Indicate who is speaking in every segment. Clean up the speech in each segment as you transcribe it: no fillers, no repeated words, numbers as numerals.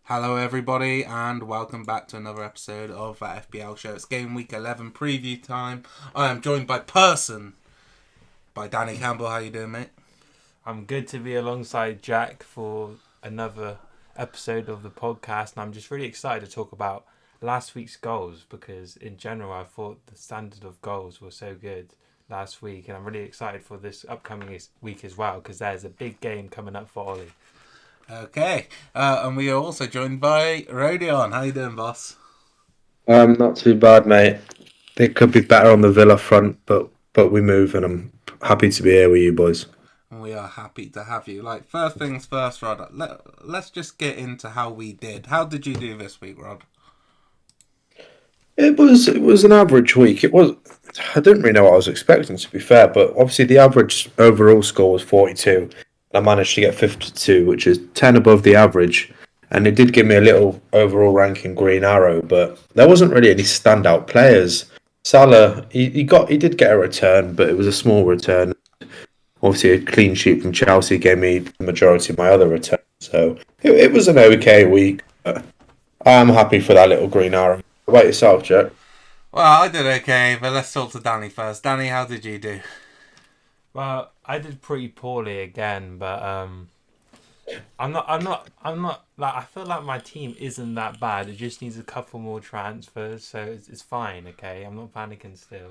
Speaker 1: Hello everybody and welcome back to another episode of that FPL show. It's Gameweek 11 preview time. I am joined by Danny Campbell. How you doing, mate?
Speaker 2: I'm good to be alongside Jack for another episode of the podcast, and I'm just really excited to talk about last week's goals because in general I thought the standard of goals were so good last week, and I'm really excited for this upcoming week as well because there's a big game coming up for Ollie.
Speaker 1: Okay, and we are also joined by Rodion. How you doing, boss?
Speaker 3: Not too bad, mate. It could be better on the Villa front, but we move, and I'm happy to be here with you boys.
Speaker 1: We are happy to have you. First things first, Rod. Let's just get into how we did. How did you do this week, Rod?
Speaker 3: It was an average week. I didn't really know what I was expecting, to be fair, but obviously the average overall score was 42. I managed to get 52, which is 10 above the average. And it did give me a little overall ranking green arrow, but there wasn't really any standout players. Salah, he did get a return, but it was a small return. Obviously, a clean sheet from Chelsea gave me the majority of my other returns. So it was an okay week. But I am happy for that little green arrow. What about yourself, Jack?
Speaker 1: Well, I did okay, but let's talk to Danny first. Danny, how did you do?
Speaker 2: Well, I did pretty poorly again, but I'm not like I feel like my team isn't that bad. It just needs a couple more transfers, so it's fine. Okay, I'm not panicking still.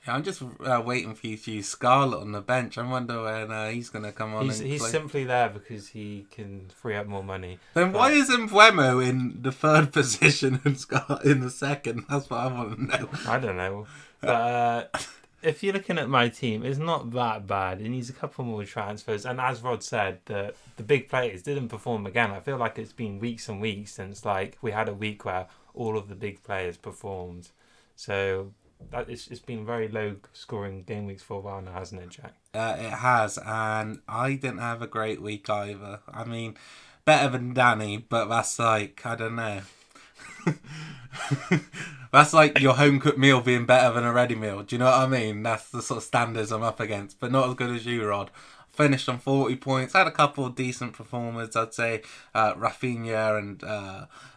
Speaker 1: Yeah, I'm just waiting for you to use Scarlett on the bench. I wonder when he's going to come on.
Speaker 2: He's
Speaker 1: play.
Speaker 2: simply there because he can free up more money.
Speaker 1: Then why is Mbeumo in the third position and Scarlett in the second? That's what I want to know.
Speaker 2: I don't know. But if you're looking at my team, it's not that bad. It needs a couple more transfers. And as Rod said, the big players didn't perform again. I feel like it's been weeks and weeks since we had a week where all of the big players performed. So it's been very low scoring game weeks for a while now, hasn't it, Jack?
Speaker 1: It has, and I didn't have a great week either. I mean, better than Danny, but that's I don't know. That's like your home cooked meal being better than a ready meal. Do you know what I mean? That's the sort of standards I'm up against, but not as good as you, Rod. Finished on 40 points. Had a couple of decent performers, I'd say. Rafinha and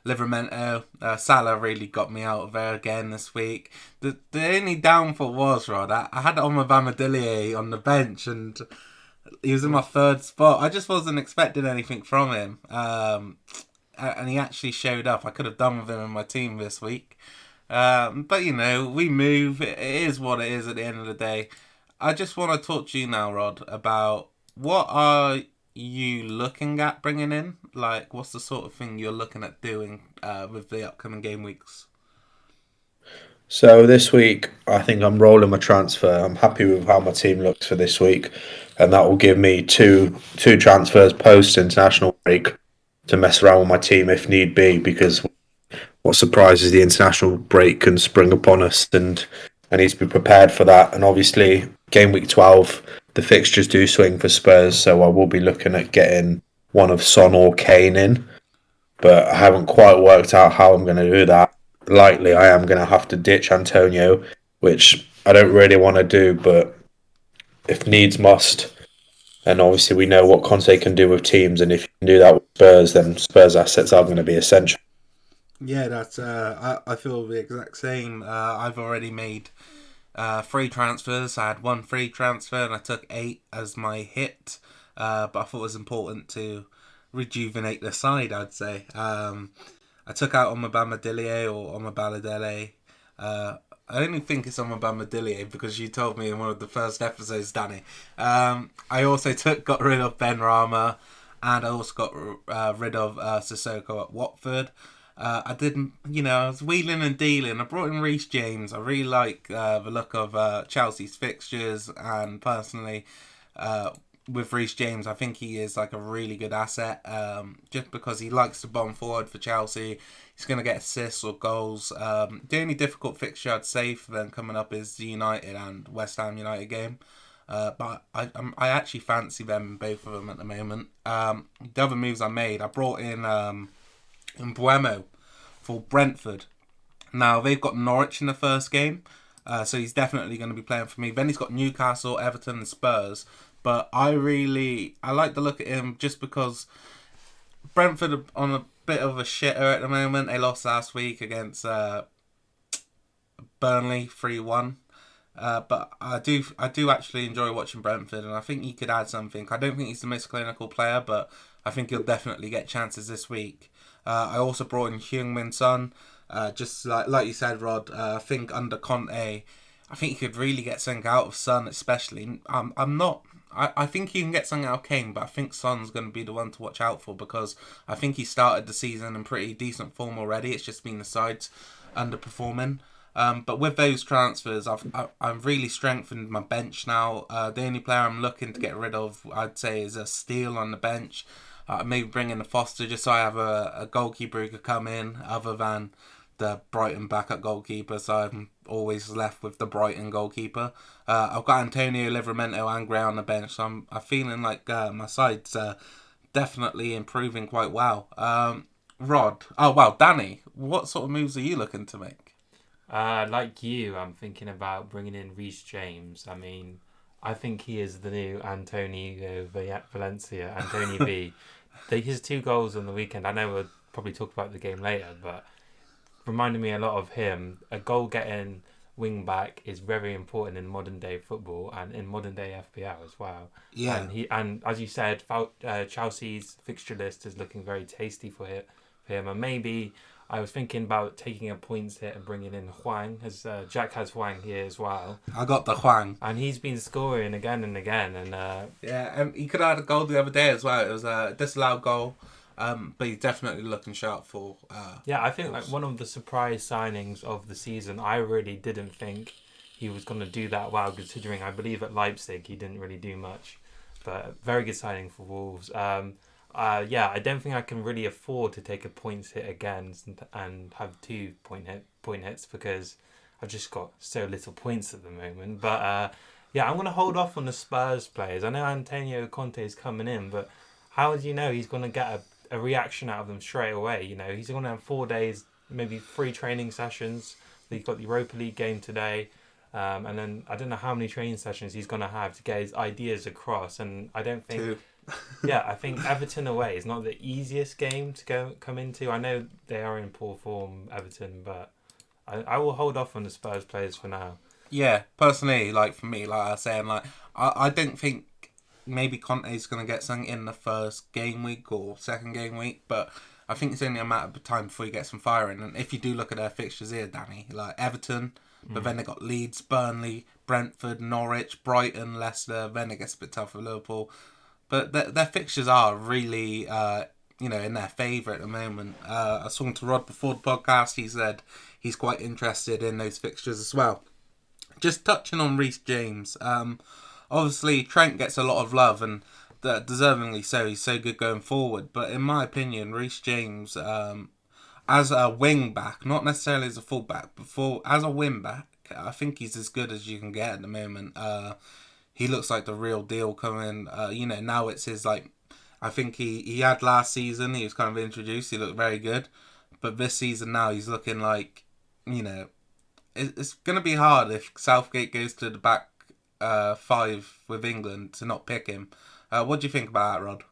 Speaker 1: Livramento. Salah really got me out of there again this week. The only downfall was, Rod, I had Omobamidele on the bench and he was in my third spot. I just wasn't expecting anything from him. And he actually showed up. I could have done with him in my team this week. But, we move. It is what it is at the end of the day. I just want to talk to you now, Rod, about what are you looking at bringing in? What's the sort of thing you're looking at doing with the upcoming game weeks?
Speaker 3: So this week, I think I'm rolling my transfer. I'm happy with how my team looks for this week, and that will give me two transfers post international break to mess around with my team if need be. Because what surprises the international break can spring upon us, and I need to be prepared for that. And obviously, game week 12, the fixtures do swing for Spurs, so I will be looking at getting one of Son or Kane in. But I haven't quite worked out how I'm going to do that. Likely, I am going to have to ditch Antonio, which I don't really want to do, but if needs must. And obviously, we know what Conte can do with teams, and if you can do that with Spurs, then Spurs assets are going to be essential.
Speaker 1: Yeah, that's. I feel the exact same. I've already made 3 transfers. I had 1 free transfer, and I took 8 as my hit. But I thought it was important to rejuvenate the side, I'd say. I took out Omobamidele or Omobamidele. I only think it's Omobamidele because you told me in one of the first episodes, Danny. I also got rid of Ben Rama, and I also got rid of Sissoko at Watford. I didn't, I was wheeling and dealing. I brought in Rhys James. I really like the look of Chelsea's fixtures, and personally, with Rhys James, I think he is a really good asset. Just because he likes to bomb forward for Chelsea, he's going to get assists or goals. The only difficult fixture I'd say for them coming up is the United and West Ham United game. But I actually fancy them, both of them at the moment. The other moves I made, I brought in Mbeumo for Brentford. Now, they've got Norwich in the first game, so he's definitely going to be playing for me. Then he's got Newcastle, Everton and Spurs. But I like the look at him just because Brentford are on a bit of a shitter at the moment. They lost last week against Burnley 3-1. But I do actually enjoy watching Brentford, and I think he could add something. I don't think he's the most clinical player, but I think he'll definitely get chances this week. I also brought in Heung-min Son, just like you said, Rod. I think under Conte, I think he could really get something out of Son, especially. I think he can get something out of Kane, but I think Son's going to be the one to watch out for because I think he started the season in pretty decent form already. It's just been the sides underperforming. But with those transfers, I've really strengthened my bench now. The only player I'm looking to get rid of, I'd say, is a Steele on the bench. Maybe bring in a Foster just so I have a goalkeeper who could come in other than the Brighton backup goalkeeper. So I'm always left with the Brighton goalkeeper. I've got Antonio Livramento and Gray on the bench, so I'm feeling like my side's definitely improving quite well. Rod, Danny, what sort of moves are you looking to make?
Speaker 2: Like you, I'm thinking about bringing in Rhys James. I mean, I think he is the new Antonio Valencia, Anthony V. His 2 goals on the weekend, I know we'll probably talk about the game later, but reminded me a lot of him. A goal-getting wing-back is very important in modern-day football and in modern-day FPL as well.
Speaker 1: Yeah.
Speaker 2: And as you said, Chelsea's fixture list is looking very tasty for him. And maybe I was thinking about taking a points hit and bringing in Hwang, as Jack has Hwang here as well.
Speaker 1: I got the Hwang.
Speaker 2: And he's been scoring again and again. And
Speaker 1: and he could have had a goal the other day as well. It was a disallowed goal. But he's definitely looking sharp for...
Speaker 2: I think like one of the surprise signings of the season. I really didn't think he was going to do that well, considering I believe at Leipzig he didn't really do much. But very good signing for Wolves. I don't think I can really afford to take a points hit again and have 2 point hits because I've just got so little points at the moment. But I'm going to hold off on the Spurs players. I know Antonio Conte is coming in, but how do you know he's going to get a reaction out of them straight away? You know, he's going to have 4 days, maybe 3 training sessions. He's got the Europa League game today. And then I don't know how many training sessions he's going to have to get his ideas across. And I don't think...
Speaker 1: 2.
Speaker 2: I think Everton away is not the easiest game to come into. I know they are in poor form, Everton, but I will hold off on the Spurs players for now.
Speaker 1: Yeah, personally, like for me, like I was saying, like I don't think maybe Conte's going to get something in the first game week or second game week, but I think it's only a matter of time before he gets some firing. And if you do look at their fixtures here, Danny, like Everton, but then they got Leeds, Burnley, Brentford, Norwich, Brighton, Leicester. Then it gets a bit tough for Liverpool. But their fixtures are really, in their favour at the moment. I was talking to Rod before the podcast. He said he's quite interested in those fixtures as well. Just touching on Rhys James. Obviously, Trent gets a lot of love, and deservingly so. He's so good going forward. But in my opinion, Rhys James, as a wing back, not necessarily as a full back, but as a wing back, I think he's as good as you can get at the moment. He looks like the real deal coming. Now it's his, like, I think he had last season, he was kind of introduced, he looked very good. But this season now, he's looking like, it's going to be hard if Southgate goes to the back 5 with England to not pick him. What do you think about that, Rod?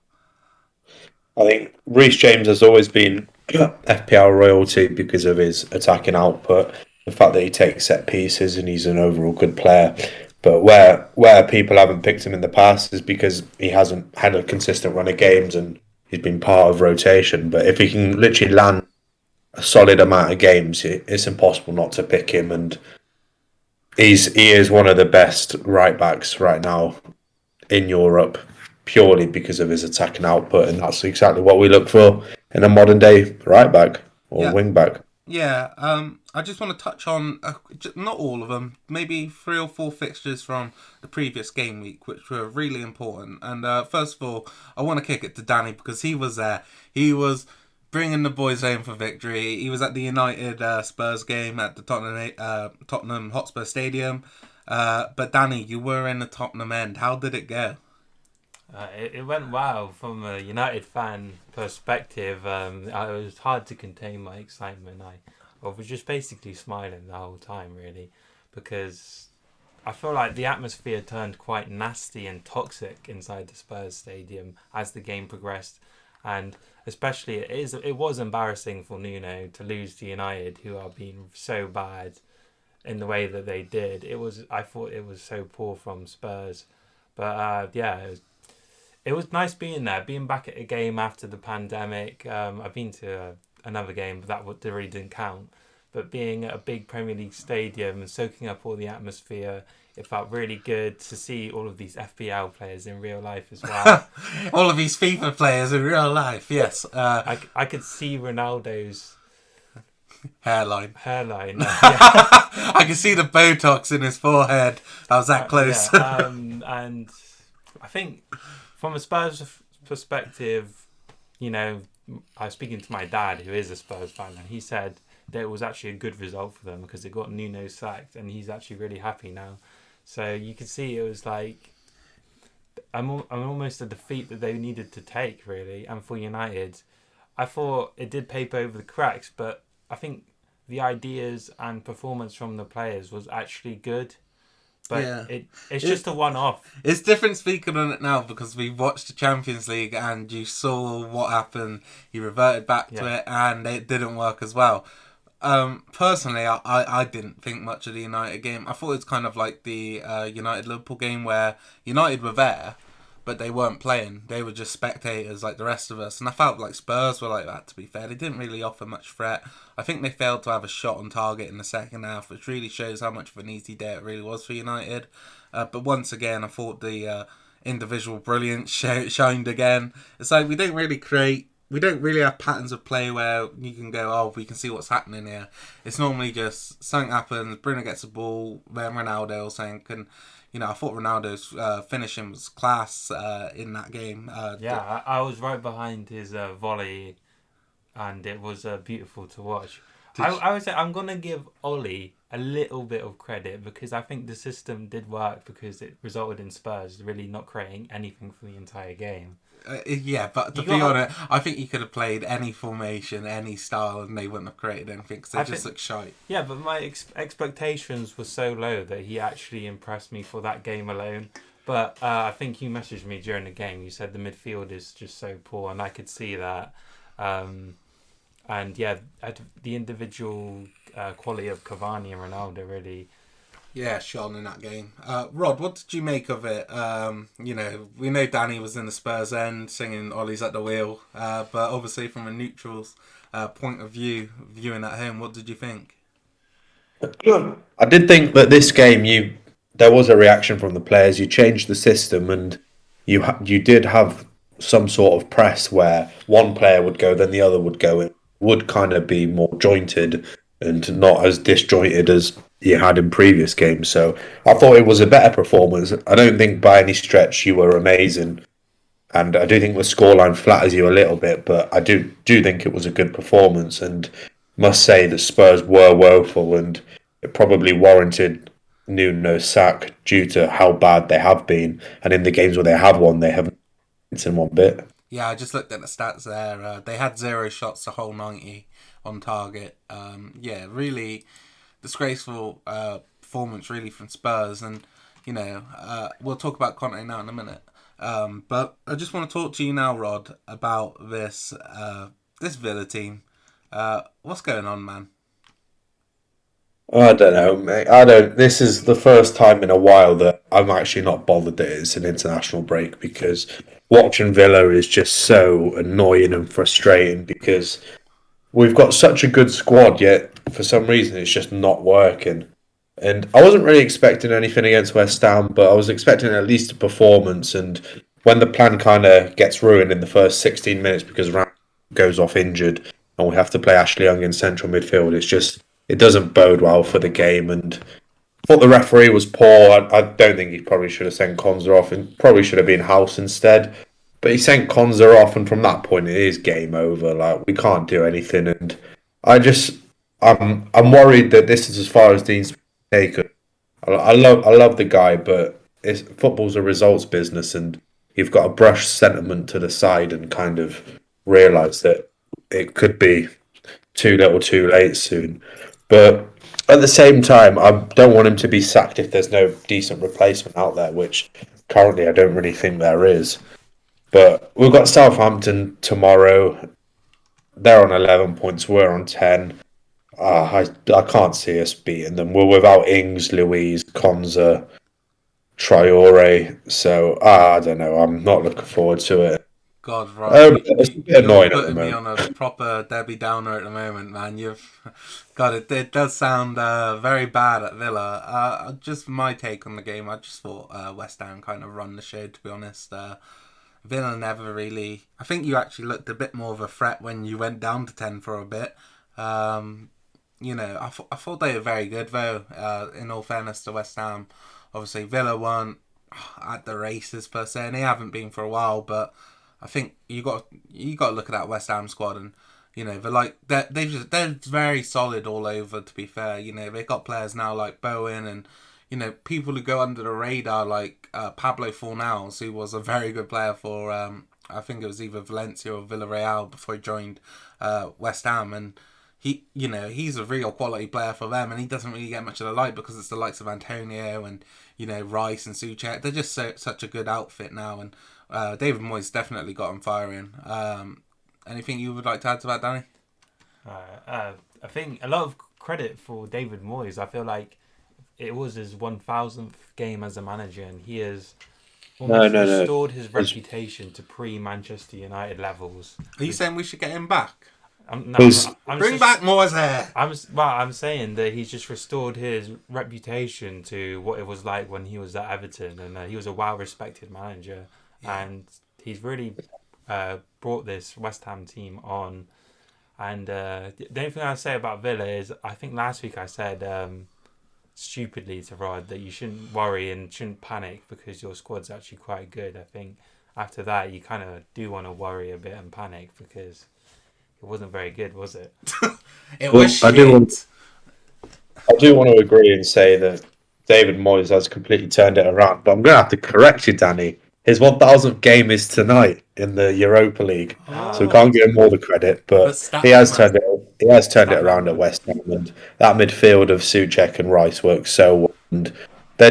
Speaker 3: I think Rhys James has always been FPL royalty because of his attacking output, the fact that he takes set pieces and he's an overall good player. But where people haven't picked him in the past is because he hasn't had a consistent run of games and he's been part of rotation. But if he can literally land a solid amount of games, it's impossible not to pick him. And he is one of the best right backs right now in Europe, purely because of his attacking output, and that's exactly what we look for in a modern day right back or wing back.
Speaker 1: Yeah, I just want to touch on, not all of them, maybe 3 or 4 fixtures from the previous game week, which were really important. And first of all, I want to kick it to Danny because he was there. He was bringing the boys home for victory. He was at the United Spurs game at the Tottenham Hotspur Stadium. But Danny, you were in the Tottenham end. How did it go?
Speaker 2: It went well from a United fan perspective. It was hard to contain my excitement. I was just basically smiling the whole time, really, because I feel like the atmosphere turned quite nasty and toxic inside the Spurs stadium as the game progressed. And especially it was embarrassing for Nuno to lose to United, who are being so bad in the way that they did. I thought it was so poor from Spurs, but it was nice being there, being back at a game after the pandemic. I've been to another game, but that really didn't count. But being at a big Premier League stadium and soaking up all the atmosphere, it felt really good to see all of these FPL players in real life as well.
Speaker 1: All of these FIFA players in real life, yes.
Speaker 2: I could see Ronaldo's
Speaker 1: hairline.
Speaker 2: Yeah.
Speaker 1: I can see the Botox in his forehead. I was that close.
Speaker 2: And I think from a Spurs perspective, I was speaking to my dad, who is a Spurs fan, and he said that it was actually a good result for them because they got Nuno sacked, and he's actually really happy now. So you could see it was like I'm almost a defeat that they needed to take, really. And for United, I thought it did paper over the cracks, but I think the ideas and performance from the players was actually good. But it's just a one-off.
Speaker 1: It's different speaking on it now because we watched the Champions League and you saw what happened. He reverted back to it and it didn't work as well. Personally, I didn't think much of the United game. I thought it was kind of like the United-Liverpool game where United were there, but they weren't playing. They were just spectators like the rest of us. And I felt like Spurs were like that, to be fair. They didn't really offer much threat. I think they failed to have a shot on target in the second half, which really shows how much of an easy day it really was for United. But once again, I thought the individual brilliance shined again. It's like we don't really have patterns of play where you can go, oh, we can see what's happening here. It's normally just something happens, Bruno gets the ball, then Ronaldo or something can... I thought Ronaldo's finishing was class in that game.
Speaker 2: I was right behind his volley, and it was beautiful to watch. I would say I'm going to give Ollie a little bit of credit because I think the system did work because it resulted in Spurs really not creating anything for the entire game.
Speaker 1: But to be honest, I think you could have played any formation, any style, and they wouldn't have created anything because they just look shite.
Speaker 2: Yeah, but my expectations were so low that he actually impressed me for that game alone. But I think you messaged me during the game. You said the midfield is just so poor, and I could see that. The individual quality of Cavani and Ronaldo really...
Speaker 1: Yeah, shone in that game. Rod, what did you make of it? We know Danny was in the Spurs end singing Ollie's at the wheel, but obviously from a neutral's point of view, viewing at home, what did you think?
Speaker 3: I did think that this game, there was a reaction from the players. You changed the system and you did have some sort of press where one player would go, then the other would go. It would kind of be more jointed and not as disjointed as you had in previous games. So I thought it was a better performance. I don't think by any stretch you were amazing. And I do think the scoreline flatters you a little bit, but I do think it was a good performance and must say the Spurs were woeful and it probably warranted Nuno's sack due to how bad they have been. And in the games where they have won, they haven't in one bit.
Speaker 1: Yeah, I just looked at the stats there. They had 0 shots the whole 90 on target. Really disgraceful performance really from Spurs. And, we'll talk about Conte now in a minute. But I just want to talk to you now, Rod, about this Villa team. What's going on, man?
Speaker 3: I don't know, mate. This is the first time in a while that I'm actually not bothered that it's an international break because watching Villa is just so annoying and frustrating because we've got such a good squad, yet for some reason it's just not working. And I wasn't really expecting anything against West Ham, but I was expecting at least a performance. And when the plan kind of gets ruined in the first 16 minutes because Ram goes off injured and we have to play Ashley Young in central midfield, it doesn't bode well for the game. And I thought the referee was poor. I don't think he probably should have sent Konza off and probably should have been House instead. But he sent Konza off, and from that point, it is game over. Like, we can't do anything. And I'm worried that this is as far as Dean's taken. I love the guy, but football's a results business, and you've got to brush sentiment to the side and kind of realise that it could be too little too late soon. But at the same time, I don't want him to be sacked if there's no decent replacement out there, which currently I don't really think there is. But we've got Southampton tomorrow. They're on 11 points. We're on 10. I can't see us beating them. We're without Ings, Louise, Konza, Traore. So I don't know. I'm not looking forward to it.
Speaker 1: God, Rod,
Speaker 3: It's a bit
Speaker 1: you're
Speaker 3: annoying at the
Speaker 1: putting me
Speaker 3: moment.
Speaker 1: on a proper Debbie Downer at the moment, man. You've got it. It does sound very bad at Villa. Just my take on the game. I just thought West Ham kind of run the show. To be honest, Villa never really. I think you actually looked a bit more of a threat when you went down to 10 for a bit. I thought they were very good though. In all fairness to West Ham, obviously Villa weren't at the races per se, and they haven't been for a while. But I think you got to look at that West Ham squad, and they're very solid all over. To be fair, they've got players now like Bowen and people who go under the radar like Pablo Fornals, who was a very good player for I think it was either Valencia or Villarreal before he joined West Ham, and he's a real quality player for them, and he doesn't really get much of the light because it's the likes of Antonio and Rice and Souček. They're just such a good outfit now, and David Moyes definitely got him firing. Anything you would like to add to that, Danny?
Speaker 2: I think a lot of credit for David Moyes. I feel like it was his 1000th game as a manager, and he has almost restored his reputation to pre-Manchester United levels.
Speaker 1: Are you saying we should get him back?
Speaker 2: I'm
Speaker 1: Bring back Moyes here.
Speaker 2: I'm saying that he's just restored his reputation to what it was like when he was at Everton, and he was a well-respected manager, and he's really brought this West Ham team on. And the only thing I'd say about Villa is I think last week I said stupidly to Rod that you shouldn't worry and shouldn't panic because your squad's actually quite good. I think after that you kind of do want to worry a bit and panic because it wasn't very good, was it?
Speaker 1: It was shit.
Speaker 3: I do want to agree and say that David Moyes has completely turned it around, but I'm going to have to correct you, Danny. His 1000th game is tonight in the Europa League, so we can't give him all the credit. But he has turned it around at West Ham, and that midfield of Souček and Rice works so well. And they're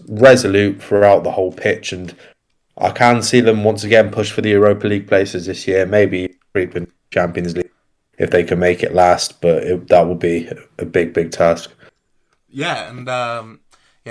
Speaker 3: resolute throughout the whole pitch, and I can see them once again push for the Europa League places this year. Maybe creeping Champions League if they can make it last, but that will be a big task.
Speaker 1: Yeah, and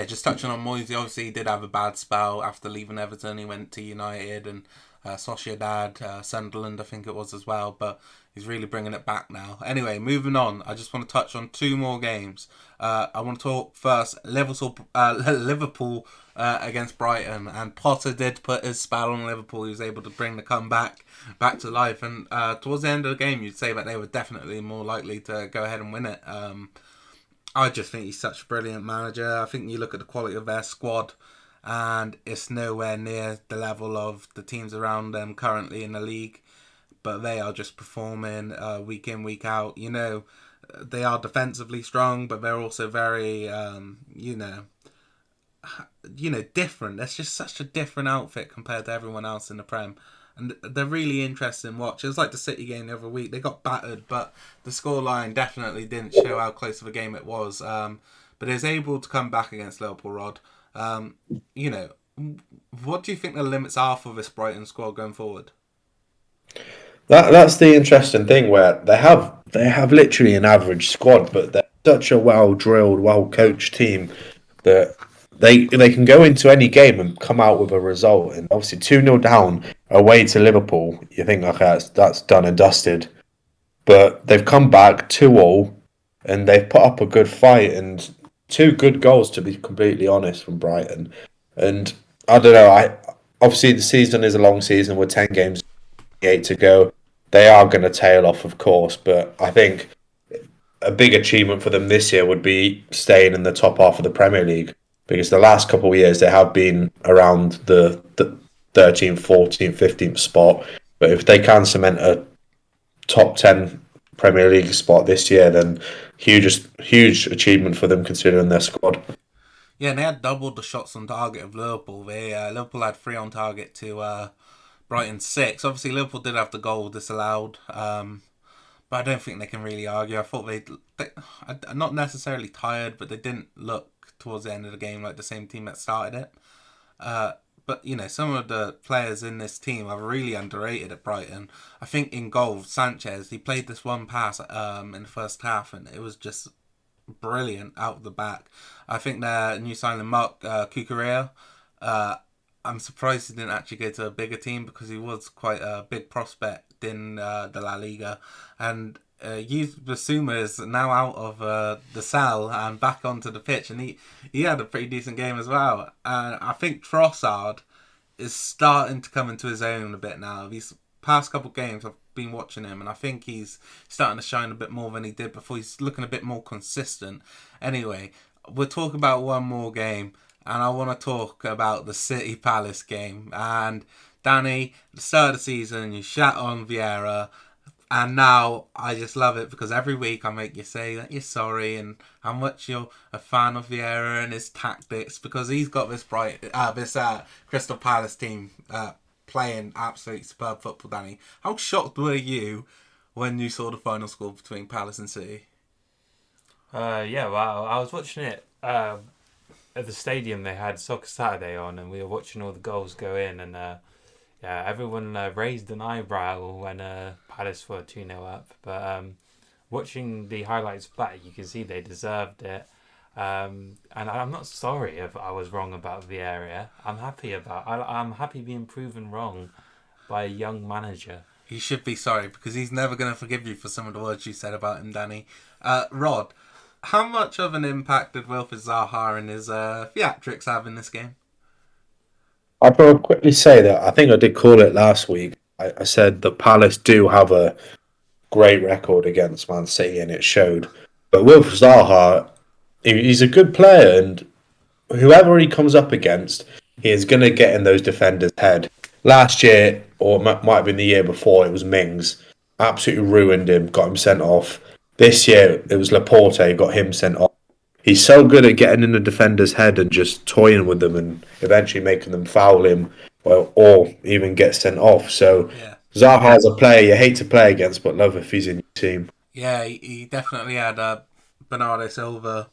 Speaker 1: just touching on Moyes, obviously he did have a bad spell after leaving Everton. He went to United and Sociedad, Sunderland, I think it was as well, but he's really bringing it back now. Anyway, moving on, I just want to touch on two more games. I want to talk first Liverpool against Brighton, and Potter did put his spell on Liverpool. He was able to bring the comeback back to life, and towards the end of the game, you'd say that they were definitely more likely to go ahead and win it. I just think he's such a brilliant manager. I think you look at the quality of their squad, and it's nowhere near the level of the teams around them currently in the league. But they are just performing week in, week out. They are defensively strong, but they're also very, different. It's just such a different outfit compared to everyone else in the Prem. And they're really interesting watch. It was like the City game the other week. They got battered, but the scoreline definitely didn't show how close of a game it was. But it was able to come back against Liverpool, Rod. What do you think the limits are for this Brighton squad going forward?
Speaker 3: That's the interesting thing where they have literally an average squad, but they're such a well drilled, well coached team that they can go into any game and come out with a result. And obviously 2-0 down away to Liverpool, you think okay, that's done and dusted. But they've come back 2-0 and they've put up a good fight and two good goals to be completely honest from Brighton. And I don't know, obviously the season is a long season with 10 games, 8 to go. They are going to tail off, of course, but I think a big achievement for them this year would be staying in the top half of the Premier League because the last couple of years they have been around the 13th, 14th, 15th spot. But if they can cement a top 10 Premier League spot this year, then huge achievement for them considering their squad.
Speaker 1: Yeah, and they had doubled the shots on target of Liverpool. Liverpool had 3 on target to Brighton 6. Obviously, Liverpool did have the goal disallowed, but I don't think they can really argue. I thought they not necessarily tired, but they didn't look towards the end of the game like the same team that started it. but some of the players in this team are really underrated at Brighton. I think in goal, Sanchez, he played this one pass in the first half, and it was just brilliant out of the back. I think their new signing Mark Cucurella. I'm surprised he didn't actually go to a bigger team because he was quite a big prospect in the La Liga. And Yves Bissouma is now out of the cell and back onto the pitch, and he had a pretty decent game as well. And I think Trossard is starting to come into his own a bit now. These past couple of games I've been watching him, and I think he's starting to shine a bit more than he did before. He's looking a bit more consistent. Anyway, we'll talk about one more game. And I want to talk about the City Palace game. And Danny, at the start of the season, you shat on Vieira. And now I just love it because every week I make you say that you're sorry and how much you're a fan of Vieira and his tactics, because he's got this Crystal Palace team playing absolutely superb football, Danny. How shocked were you when you saw the final score between Palace and City?
Speaker 2: Yeah, well, I was watching it at the stadium. They had Soccer Saturday on, and we were watching all the goals go in, and everyone raised an eyebrow when Palace were 2-0 up. But watching the highlights back, you can see they deserved it. And I'm not sorry if I was wrong about Vieira. I'm happy being proven wrong by a young manager.
Speaker 1: You should be sorry because he's never going to forgive you for some of the words you said about him, Danny. Rod, how much of an impact did Wilfried Zaha and his theatrics have in this game?
Speaker 3: I'll quickly say that I think I did call it last week. I said that Palace do have a great record against Man City, and it showed. But Wilfried Zaha, he's a good player, and whoever he comes up against, he is going to get in those defenders' head. Last year, or might have been the year before, it was Mings. Absolutely ruined him, got him sent off. This year, it was Laporte, got him sent off. He's so good at getting in the defender's head and just toying with them and eventually making them foul him or even get sent off. So Zaha is a player you hate to play against but love if he's in your team.
Speaker 1: Yeah, he definitely had Bernardo Silva.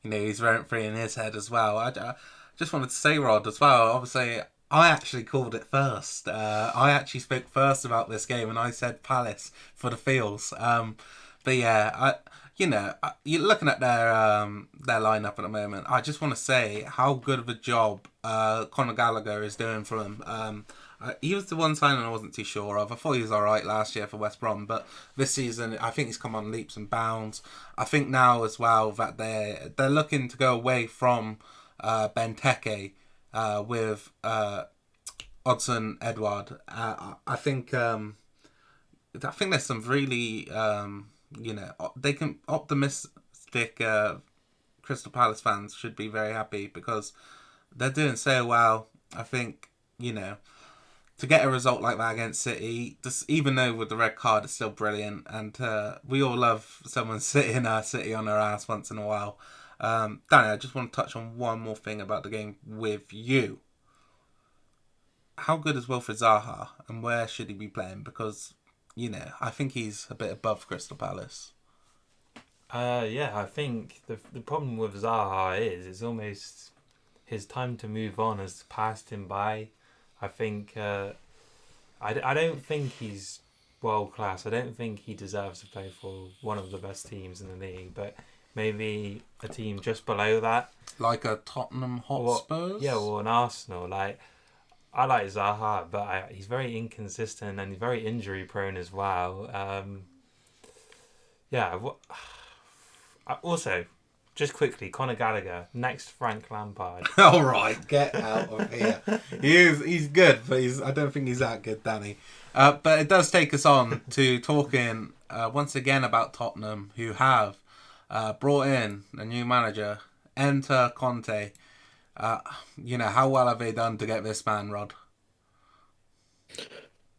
Speaker 1: He's rent-free in his head as well. I just wanted to say, Rod, as well, obviously, I actually called it first. I actually spoke first about this game, and I said Palace for the feels. But yeah, you're looking at their lineup at the moment. I just want to say how good of a job Conor Gallagher is doing for them. He was the one signing I wasn't too sure of. I thought he was alright last year for West Brom, but this season I think he's come on leaps and bounds. I think now as well that they're looking to go away from Benteke with Odsonne Edouard. I think there's some really they can optimistic Crystal Palace fans should be very happy because they're doing so well. I think to get a result like that against City, just even though with the red card, it's still brilliant, and we all love someone sitting City on their ass once in a while. Danny, I just want to touch on one more thing about the game with you. How good is Wilfried Zaha, and where should he be playing? Because I think he's a bit above Crystal Palace.
Speaker 2: I think the problem with Zaha is it's almost his time to move on has passed him by. I think I don't think he's world class. I don't think he deserves to play for one of the best teams in the league, but maybe a team just below that,
Speaker 1: like a Tottenham Hotspurs.
Speaker 2: Or an Arsenal. Like I like Zaha, but he's very inconsistent and he's very injury prone as well. Also, just quickly, Conor Gallagher, next Frank Lampard.
Speaker 1: All right, get out of here. He's good, but I don't think he's that good, Danny. But it does take us on to talking once again about Tottenham, who have brought in a new manager, enter Conte. How well have they done to get this man, Rod?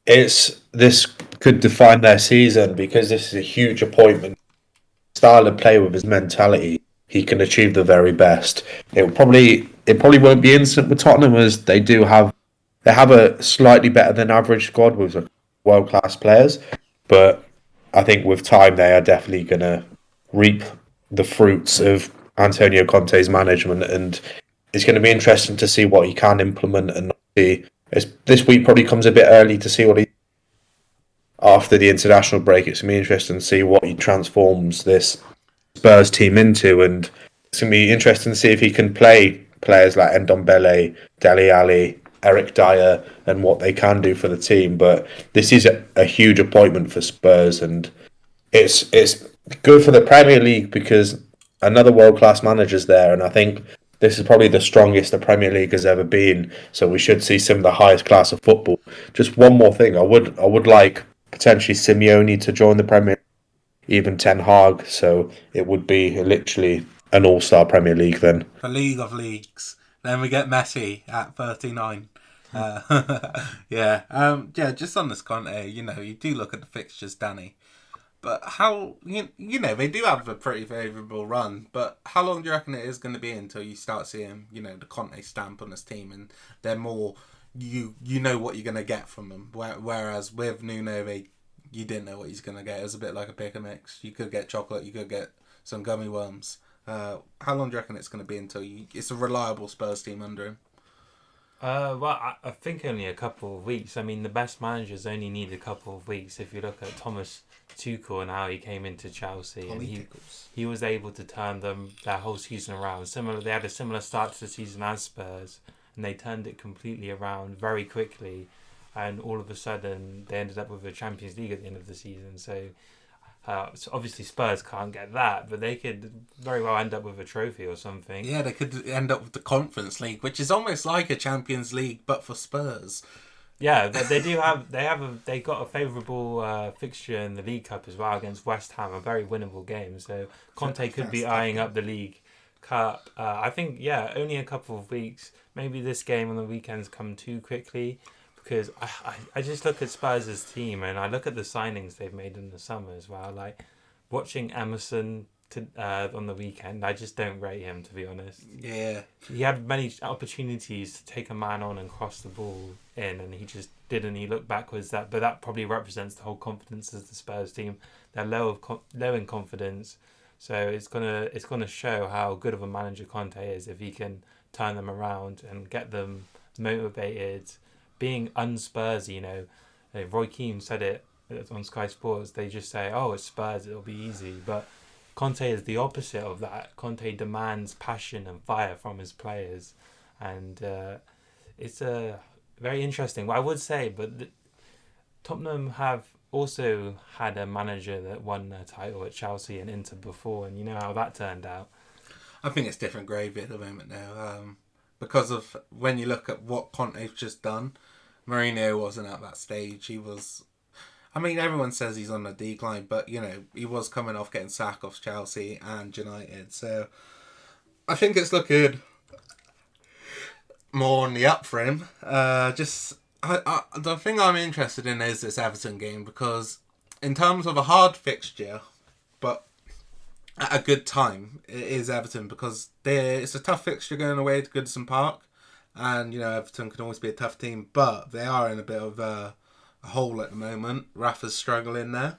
Speaker 3: This could define their season because this is a huge appointment. Style of play with his mentality, he can achieve the very best. It probably won't be instant with Tottenham as they have a slightly better than average squad with world class players, but I think with time they are definitely going to reap the fruits of Antonio Conte's management, and it's going to be interesting to see what he can implement, and this week probably comes a bit early to see what he after the international break. It's going to be interesting to see what he transforms this Spurs team into, and it's going to be interesting to see if he can play players like Ndombele, Dele Alli, Eric Dyer, and what they can do for the team. But this is a huge appointment for Spurs, and it's good for the Premier League because another world-class manager's there, and I think this is probably the strongest the Premier League has ever been. So we should see some of the highest class of football. Just one more thing, I would like potentially Simeone to join the Premier League, even Ten Hag. So it would be literally an all-star Premier League then.
Speaker 1: The League of Leagues. Then we get Messi at 39. Yeah. Just on this Conte, you do look at the fixtures, Danny. But how, they do have a pretty favourable run, but how long do you reckon it is going to be until you start seeing, the Conte stamp on this team and they're more, you know what you're going to get from them. Whereas with Nuno, you didn't know what he's going to get. It was a bit like a pick and mix. You could get chocolate, you could get some gummy worms. How long do you reckon it's going to be until it's a reliable Spurs team under him?
Speaker 2: Well, I think only a couple of weeks. I mean, the best managers only need a couple of weeks. If you look at Thomas Tuchel and how he came into Chelsea, and he was able to turn their whole season around. They had a similar start to the season as Spurs, and they turned it completely around very quickly. And all of a sudden, they ended up with a Champions League at the end of the season. So obviously Spurs can't get that, but they could very well end up with a trophy or something.
Speaker 1: Yeah, they could end up with the Conference League, which is almost like a Champions League, but for Spurs.
Speaker 2: Yeah, but they got a favourable fixture in the League Cup as well against West Ham, a very winnable game. So Conte could be eyeing up the League Cup. I think only a couple of weeks. Maybe this game on the weekends come too quickly. Because I just look at Spurs' team and I look at the signings they've made in the summer as well. Like watching Emerson on the weekend, I just don't rate him, to be honest.
Speaker 1: Yeah.
Speaker 2: He had many opportunities to take a man on and cross the ball in, and he just didn't. He looked backwards. But that probably represents the whole confidence of the Spurs team. They're low in confidence, so it's gonna show how good of a manager Conte is if he can turn them around and get them motivated. Being unspursy, Roy Keane said it on Sky Sports. They just say, "Oh, it's Spurs, it'll be easy." But Conte is the opposite of that. Conte demands passion and fire from his players, and it's very interesting. What I would say, but Tottenham have also had a manager that won a title at Chelsea and Inter before, and you know how that turned out.
Speaker 1: I think it's different gravy at the moment now. Because of when you look at what Conte's just done, Mourinho wasn't at that stage. He was, everyone says he's on a decline, but he was coming off getting sacked off Chelsea and United. So I think it's looking more on the up for him. The thing I'm interested in is this Everton game because in terms of a hard fixture, but at a good time, it is Everton because it's a tough fixture going away to Goodison Park, and Everton can always be a tough team, but they are in a bit of a hole at the moment. Rafa's struggling there,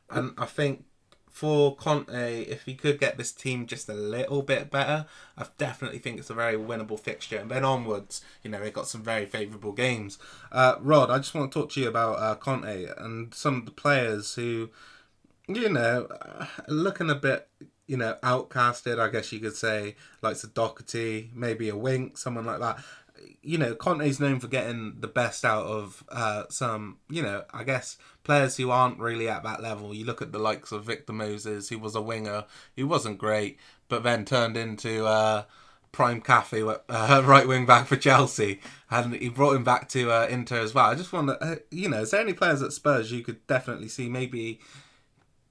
Speaker 1: and I think for Conte, if he could get this team just a little bit better, I definitely think it's a very winnable fixture. And then onwards, they got some very favourable games. Rod, I just want to talk to you about Conte and some of the players who, looking a bit, outcasted, I guess you could say, like Doherty, maybe a Wink, someone like that. Conte's known for getting the best out of some, I guess, players who aren't really at that level. You look at the likes of Victor Moses, who was a winger, who wasn't great, but then turned into prime Cafe, right wing back for Chelsea, and he brought him back to Inter as well. I just wonder, is there any players at Spurs you could definitely see maybe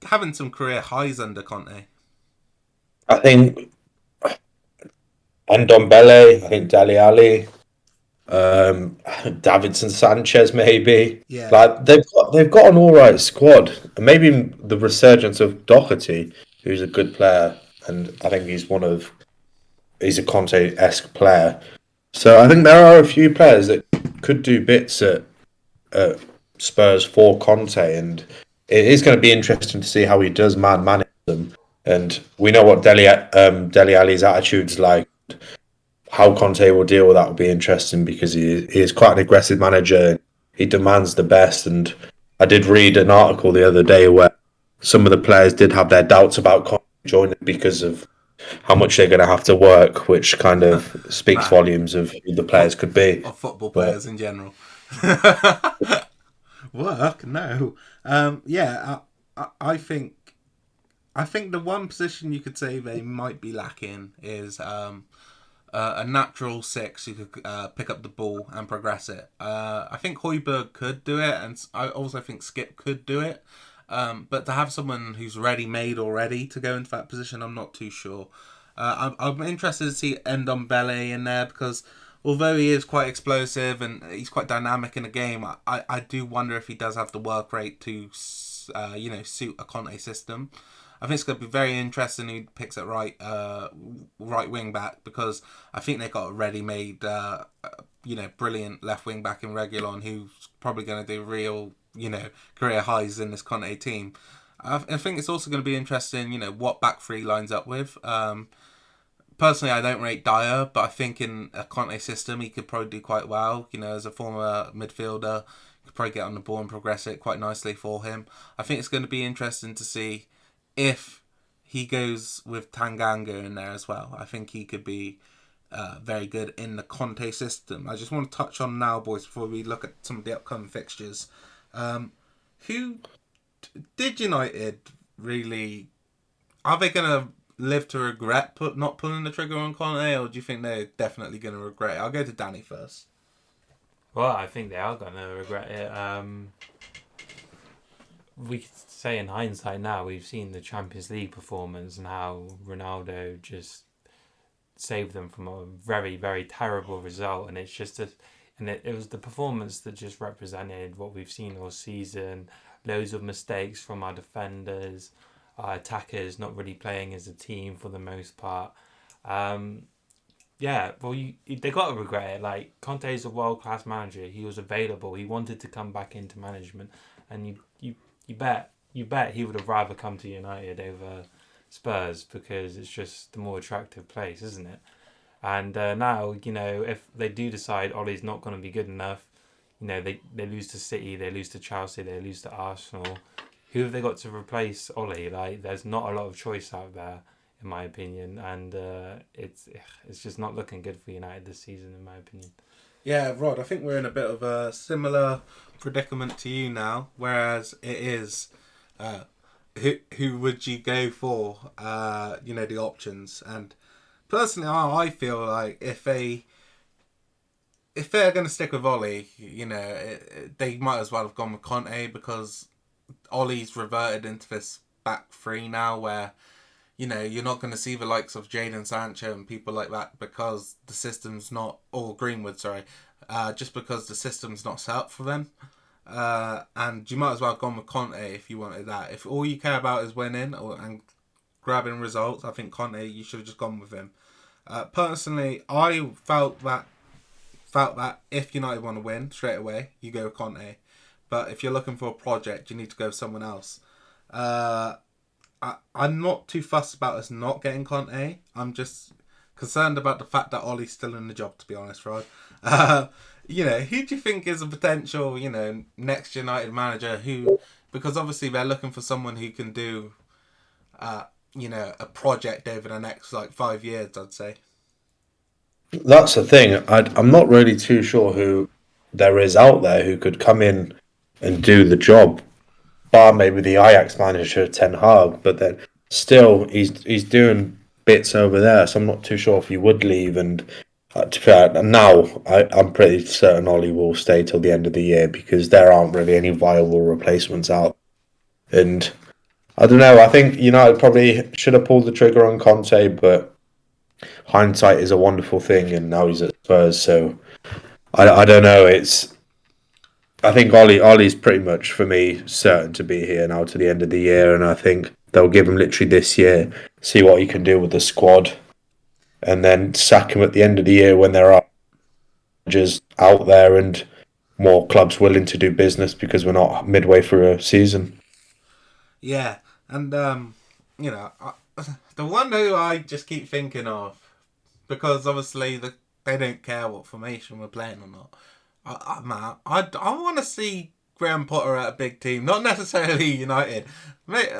Speaker 1: having some career highs under Conte?
Speaker 3: I think Ndombele, I think Dele Alli, Davinson Sanchez, maybe.
Speaker 1: Yeah.
Speaker 3: Like they've got an all right squad, and maybe the resurgence of Doherty, who's a good player, and I think he's a Conte-esque player. So I think there are a few players that could do bits at Spurs for Conte, and it is going to be interesting to see how he does manage them. And we know what Dele Alli's attitude's like, how Conte will deal with that will be interesting because he is quite an aggressive manager. He demands the best. And I did read an article the other day where some of the players did have their doubts about Conte joining because of how much they're going to have to work, which kind of speaks
Speaker 1: Nah,
Speaker 3: volumes of who the players could be.
Speaker 1: of football
Speaker 3: But
Speaker 1: players in general. Work? No. Yeah, I think the one position you could say they might be lacking is a natural six who could pick up the ball and progress it. I think Højbjerg could do it, and I also think Skip could do it. But to have someone who's ready-made already to go into that position, I'm not too sure. I'm interested to see Ndombele in there because although he is quite explosive and he's quite dynamic in the game, I do wonder if he does have the work rate to suit a Conte system. I think it's going to be very interesting who picks at right wing back because I think they got a ready-made, brilliant left wing back in Reguilon who's probably going to do real, career highs in this Conte team. I think it's also going to be interesting, what back three lines up with. Personally, I don't rate Dyer, but I think in a Conte system he could probably do quite well. As a former midfielder, he could probably get on the ball and progress it quite nicely for him. I think it's going to be interesting to see if he goes with Tanganga in there as well. I think he could be very good in the Conte system. I just want to touch on now, boys, before we look at some of the upcoming fixtures. Who did United really? Are they going to live to regret not pulling the trigger on Conte, or do you think they're definitely going to regret it? I'll go to Danny first.
Speaker 2: Well, I think they are going to regret it. We could say in hindsight now, we've seen the Champions League performance and how Ronaldo just saved them from a very, very terrible result. And it's just it was the performance that just represented what we've seen all season. Loads of mistakes from our defenders, our attackers not really playing as a team for the most part. They got to regret it. Like, Conte is a world-class manager. He was available. He wanted to come back into management. And you bet he would have rather come to United over Spurs because it's just the more attractive place, isn't it? And now, if they do decide Ollie's not going to be good enough, they lose to City, they lose to Chelsea, they lose to Arsenal. Who have they got to replace Ollie? Like, there's not a lot of choice out there, in my opinion, and it's just not looking good for United this season, in my opinion.
Speaker 1: Yeah, Rod, I think we're in a bit of a similar predicament to you now, whereas it is who would you go for, the options. And personally, I feel like if they're going to stick with Ollie, they might as well have gone with Conte because Ollie's reverted into this back three now where, you're not going to see the likes of Jadon Sancho and people like that because the system's not, or Greenwood, sorry, just because the system's not set up for them. And you might as well have gone with Conte if you wanted that. If all you care about is winning and grabbing results, I think Conte, you should have just gone with him. Personally, I felt that if United want to win straight away, you go with Conte. But if you're looking for a project, you need to go with someone else. I'm not too fussed about us not getting Conte. I'm just concerned about the fact that Ollie's still in the job, to be honest, Rod. Who do you think is a potential, next United manager who, because obviously they're looking for someone who can do, a project over the next, 5 years, I'd say.
Speaker 3: that's the thing. I'm not really too sure who there is out there who could come in and do the job, bar maybe the Ajax manager Ten Hag, but then still he's doing bits over there, so I'm not too sure if he would leave. And to be fair, now I'm pretty certain Ollie will stay till the end of the year because there aren't really any viable replacements out. And I don't know. I think United probably should have pulled the trigger on Conte, but hindsight is a wonderful thing, and now he's at Spurs, so I don't know. I think Ollie's pretty much for me certain to be here now to the end of the year, and I think they'll give him literally this year, see what he can do with the squad, and then sack him at the end of the year when there are managers out there and more clubs willing to do business because we're not midway through a season.
Speaker 1: Yeah, and the one who I just keep thinking of, because obviously the they don't care what formation we're playing or not. I want to see Graham Potter at a big team, not necessarily United. Mate,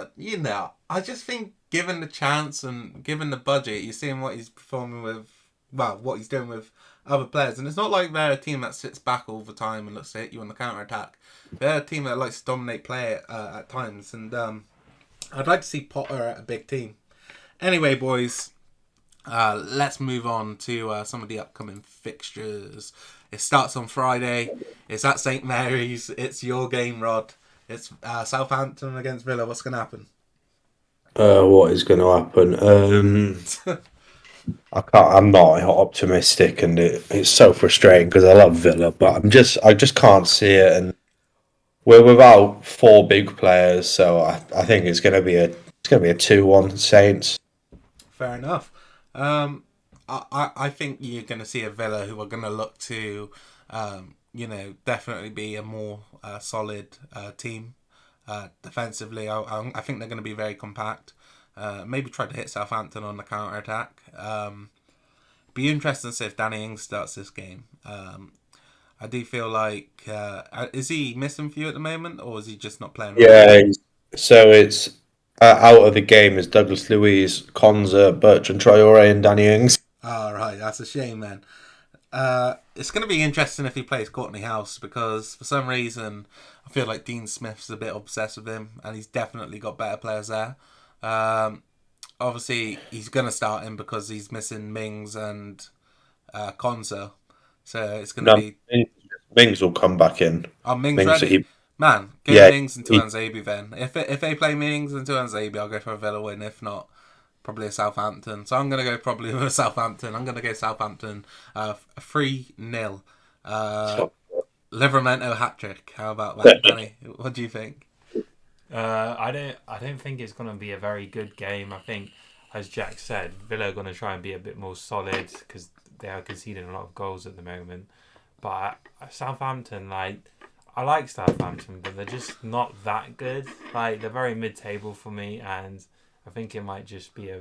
Speaker 1: I just think given the chance and given the budget, you're seeing what he's performing with, well, what he's doing with other players. And it's not like they're a team that sits back all the time and looks to hit you on the counter-attack. They're a team that likes to dominate play at times. And I'd like to see Potter at a big team. Anyway, boys, let's move on to some of the upcoming fixtures. It starts on Friday. It's at St Mary's. It's your game, Rod. It's Southampton against Villa. What's going to happen?
Speaker 3: What is going to happen? I'm not optimistic, and it's so frustrating because I love Villa, but I just can't see it, and we're without four big players, so I think it's going to be a 2-1 Saints.
Speaker 1: Fair enough. I think you're going to see a Villa who are going to look to, definitely be a more solid team defensively. I think they're going to be very compact. Maybe try to hit Southampton on the counter attack. Be interesting to see if Danny Ings starts this game. I do feel like is he missing for you at the moment, or is he just not playing?
Speaker 3: Yeah, so it's out of the game is Douglas Luiz, Konza, Bertrand Traore, and Danny Ings.
Speaker 1: Oh, right, that's a shame, man. It's going to be interesting if he plays Courtney House, because for some reason I feel like Dean Smith's a bit obsessed with him, and he's definitely got better players there. Obviously, he's going to start him because he's missing Mings and Konza. So it's going to be...
Speaker 3: Mings will come back in.
Speaker 1: Oh, Mings ready? Man, get Mings and Tuanzebe then. If they play Mings and Tuanzebe, I'll go for a Villa win. If not, probably a Southampton. So I'm going to go probably with a Southampton. I'm going to go Southampton 3-0. Livramento hat-trick. How about that, Danny? What do you think?
Speaker 2: I don't think it's going to be a very good game. I think, as Jack said, Villa are going to try and be a bit more solid because they are conceding a lot of goals at the moment. But Southampton, I like Southampton, but they're just not that good. They're very mid-table for me, and I think it might just be a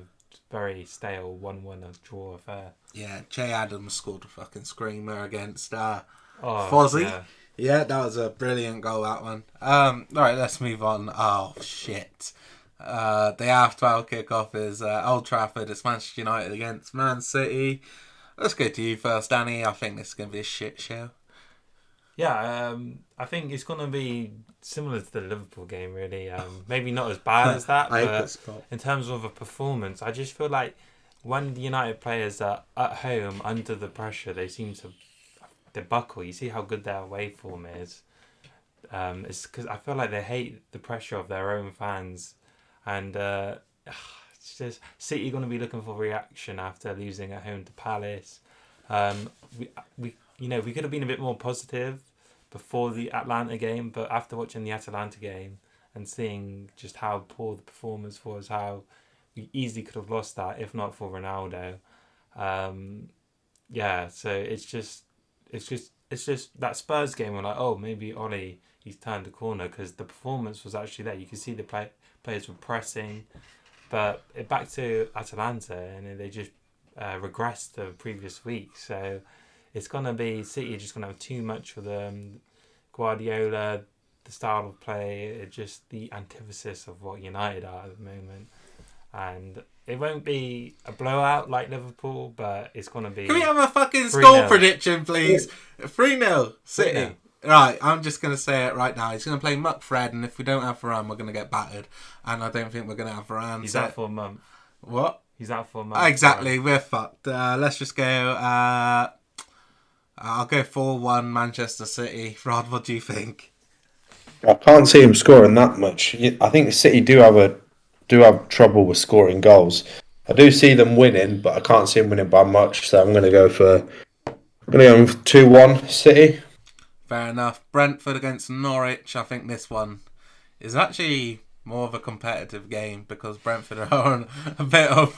Speaker 2: very stale 1-1 draw affair.
Speaker 1: Yeah, Che Adams scored a fucking screamer against Fozzie. Yeah, that was a brilliant goal, that one. Alright, let's move on. Oh, shit. The half-12 kickoff is Old Trafford. It's Manchester United against Man City. Let's go to you first, Danny. I think this is going to be a shit show.
Speaker 2: Yeah, I think it's going to be similar to the Liverpool game, really. Maybe not as bad as that, but in terms of a performance, I just feel like when the United players are at home under the pressure, they seem to buckle. You see how good their away form is. It's because I feel like they hate the pressure of their own fans, and it's just City going to be looking for reaction after losing at home to Palace. We could have been a bit more positive before the Atlanta game, but after watching the Atalanta game and seeing just how poor the performance was, how we easily could have lost that if not for Ronaldo. So it's just that Spurs game. We're like, oh, maybe Ollie, he's turned a corner, because the performance was actually there. You can see the players were pressing, but back to Atalanta, and they just regressed the previous week. So it's going to be City just going to have too much for them. Guardiola, the style of play, just the antithesis of what United are at the moment. And it won't be a blowout like Liverpool, but it's going to be...
Speaker 1: Can we have a fucking score prediction, please? 3-0 City. 3-0. Right, I'm just going to say it right now. He's going to play Muck Fred, and if we don't have Varane, we're going to get battered. And I don't think we're going to have Varane.
Speaker 2: He's out for a month.
Speaker 1: What?
Speaker 2: He's out for a month.
Speaker 1: Exactly, we're fucked. Let's just go... I'll go 4-1 Manchester City. Rod, what do you think?
Speaker 3: I can't see him scoring that much. I think City do have trouble with scoring goals. I do see them winning, but I can't see them winning by much. So I'm going to go 2-1 City.
Speaker 1: Fair enough. Brentford against Norwich. I think this one is actually more of a competitive game because Brentford are on a bit of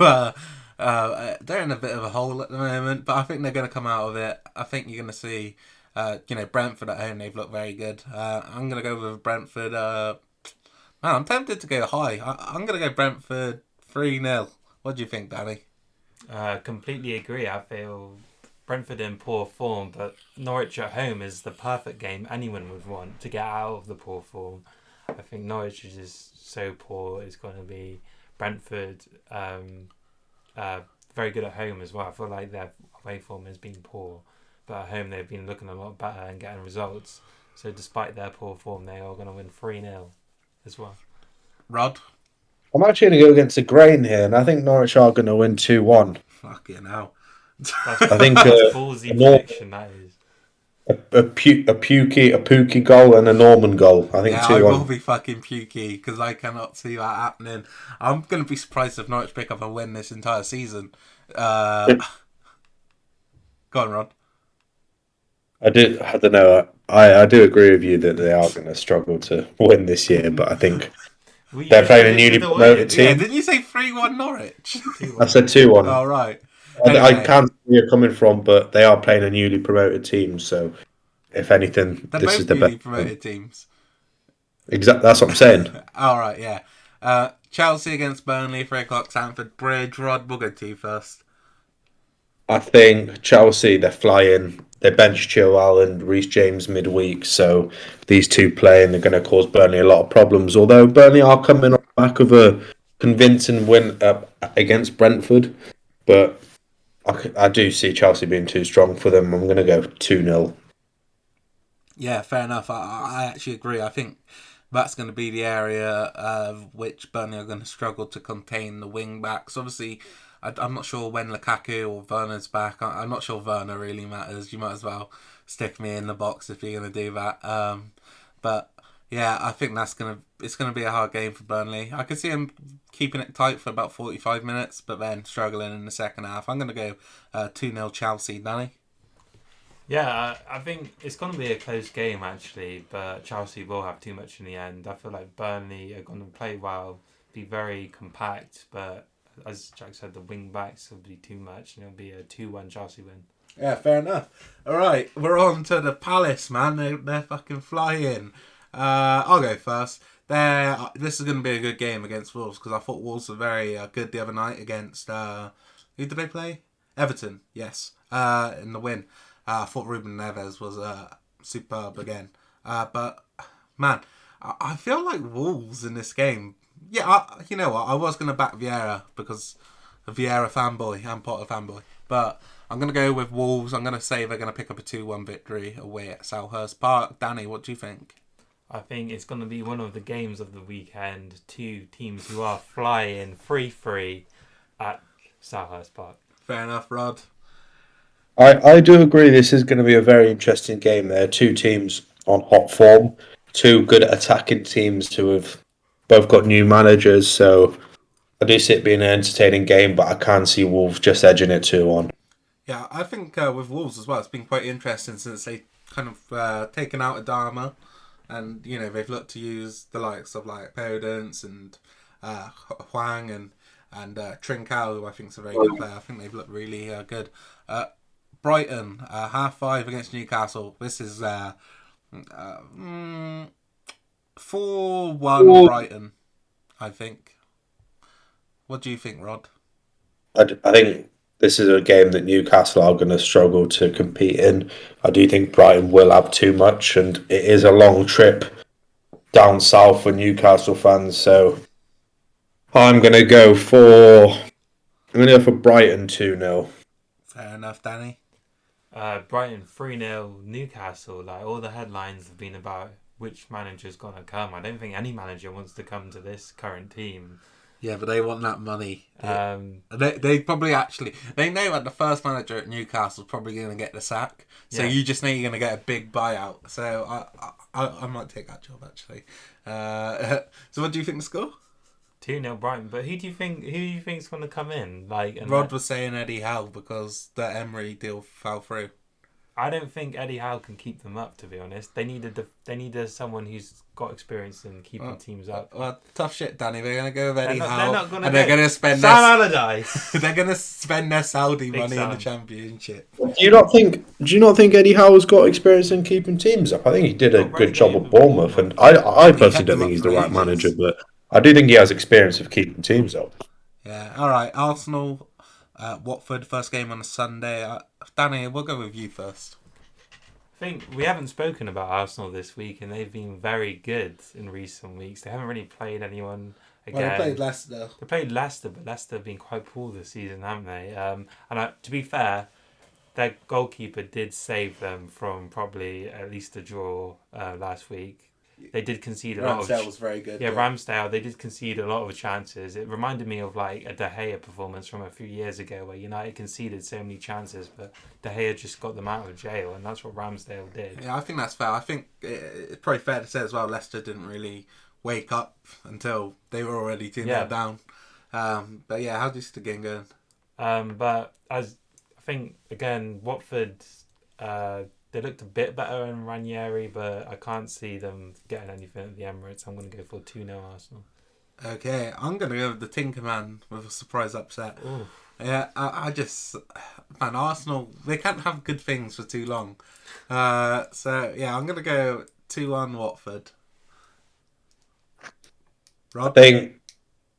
Speaker 1: they're in a bit of a hole at the moment, but I think they're going to come out of it. I think you're going to see, Brentford at home. They've looked very good. I'm going to go with Brentford. Man, I'm tempted to go high. I'm going to go Brentford 3-0. What do you think, Danny?
Speaker 2: Completely agree. I feel Brentford in poor form, but Norwich at home is the perfect game anyone would want to get out of the poor form. I think Norwich is just so poor. It's going to be Brentford very good at home as well. I feel like their away form has been poor, but at home they've been looking a lot better and getting results. So despite their poor form, they are going to win 3-0 as well.
Speaker 1: Rod?
Speaker 3: I'm actually going to go against the grain here, and I think Norwich are going to win 2-1.
Speaker 1: Fucking hell.
Speaker 3: I think
Speaker 2: That's ballsy prediction, that is.
Speaker 3: A Pookie goal and a Norman goal. I think 2-1.
Speaker 1: I will be fucking pukey because I cannot see that happening. I'm going to be surprised if Norwich pick up and win this entire season. Go on, Rod.
Speaker 3: I don't know. I do agree with you that they are going to struggle to win this year, but I think they're playing a newly promoted team.
Speaker 1: Yeah, didn't you say 3-1 Norwich?
Speaker 3: I said 2-1.
Speaker 1: Oh, right.
Speaker 3: Anyway. I can't see where you're coming from, but they are playing a newly promoted team, so if anything, this is the best.
Speaker 1: Promoted teams.
Speaker 3: Exactly, that's what I'm saying.
Speaker 1: All right, yeah. Chelsea against Burnley, 3 o'clock, Stamford Bridge. Rod, we'll go to you first.
Speaker 3: I think Chelsea, they're flying. They bench Chilwell and Rhys James midweek, so these two playing, they're going to cause Burnley a lot of problems. Although Burnley are coming on the back of a convincing win against Brentford, but I do see Chelsea being too strong for them. I'm going to go 2-0.
Speaker 1: Yeah, fair enough. I actually agree. I think that's going to be the area of which Burnley are going to struggle to contain the wing backs. Obviously, I'm not sure when Lukaku or Werner's back. I'm not sure Werner really matters. You might as well stick me in the box if you're going to do that. But yeah, I think it's going to be a hard game for Burnley. I can see them keeping it tight for about 45 minutes, but then struggling in the second half. I'm going to go 2-0 Chelsea. Danny?
Speaker 2: Yeah, I think it's going to be a close game actually, but Chelsea will have too much in the end. I feel like Burnley are going to play well, be very compact, but as Jack said, the wing backs will be too much, and it'll be a 2-1 Chelsea win.
Speaker 1: Yeah, fair enough. All right, we're on to the Palace, man. They're fucking flying. I'll go first. This is going to be a good game against Wolves because I thought Wolves were very good the other night against who did they play? Everton. Yes, in the win. I thought Ruben Neves was superb again. But man, I feel like Wolves in this game. Yeah, you know what? I was going to back Vieira because a Vieira fanboy and Potter fanboy, but I'm going to go with Wolves. I'm going to say they're going to pick up a 2-1 victory away at Selhurst Park. Danny, what do you think?
Speaker 2: I think it's going to be one of the games of the weekend. Two teams who are flying 3-3 at Selhurst Park.
Speaker 1: Fair enough, Rod.
Speaker 3: I do agree this is going to be a very interesting game there. Two teams on hot form. Two good attacking teams who have both got new managers. So I do see it being an entertaining game, but I can see Wolves just edging it 2-1.
Speaker 1: Yeah, I think with Wolves as well, it's been quite interesting since they kind of taken out Adama. And, you know, they've looked to use the likes of like Podence and Huang and Trincao, who I think is a very good player. I think they've looked really good. Brighton, 5:30 against Newcastle. This is 4-1 Brighton, I think. What do you think, Rod?
Speaker 3: I think this is a game that Newcastle are going to struggle to compete in. I do think Brighton will have too much, and it is a long trip down south for Newcastle fans. So I'm going to go for Brighton 2-0.
Speaker 1: Fair enough, Danny.
Speaker 2: Brighton 3-0 Newcastle. Like all the headlines have been about which manager's going to come. I don't think any manager wants to come to this current team.
Speaker 1: Yeah, but they want that money. They probably they know that the first manager at Newcastle is probably going to get the sack. So you just know you're going to get a big buyout. So I might take that job actually. So what do you think the score?
Speaker 2: 2-0 Brighton. But who do you think's going to come in?
Speaker 1: Rod was saying Eddie Howe because the Emery deal fell through.
Speaker 2: I don't think Eddie Howe can keep them up, to be honest. They needed someone who's got experience in keeping teams up.
Speaker 1: Well, tough shit, Danny. They're going to go with Eddie Howe.
Speaker 2: They're not gonna
Speaker 1: they're going to spend
Speaker 2: Sam Allardyce.
Speaker 1: They're going to spend their Saudi
Speaker 2: Big
Speaker 1: money
Speaker 2: Sam.
Speaker 1: in the Championship.
Speaker 3: Do you not think Eddie Howe's got experience in keeping teams up? I think he did a good job at Bournemouth, and I personally don't think he's the right manager, but I do think he has experience of keeping teams up.
Speaker 1: Yeah. All right. Arsenal Watford, first game on a Sunday. Danny, we'll go with you first.
Speaker 2: I think we haven't spoken about Arsenal this week, and they've been very good in recent weeks. They haven't really played anyone again.
Speaker 1: Well, they played Leicester.
Speaker 2: They played Leicester, but Leicester have been quite poor this season, haven't they? To be fair, their goalkeeper did save them from probably at least a draw last week. They did concede a lot of...
Speaker 1: Ramsdale was very good.
Speaker 2: Yeah, Ramsdale, they did concede a lot of chances. It reminded me of like a De Gea performance from a few years ago where United conceded so many chances, but De Gea just got them out of jail, and that's what Ramsdale did.
Speaker 1: Yeah, I think that's fair. I think it's probably fair to say as well, Leicester didn't really wake up until they were already 2-0 down. But yeah, how do you see the game going?
Speaker 2: But as I think, again, Watford... they looked a bit better in Ranieri, but I can't see them getting anything at the Emirates. I'm going to go for 2-0 Arsenal.
Speaker 1: Okay, I'm going to go with the Tinkerman with a surprise upset.
Speaker 2: Ooh.
Speaker 1: Yeah, I just... Man, Arsenal, they can't have good things for too long. So, yeah, I'm going to go 2-1 Watford. Rod?
Speaker 3: I think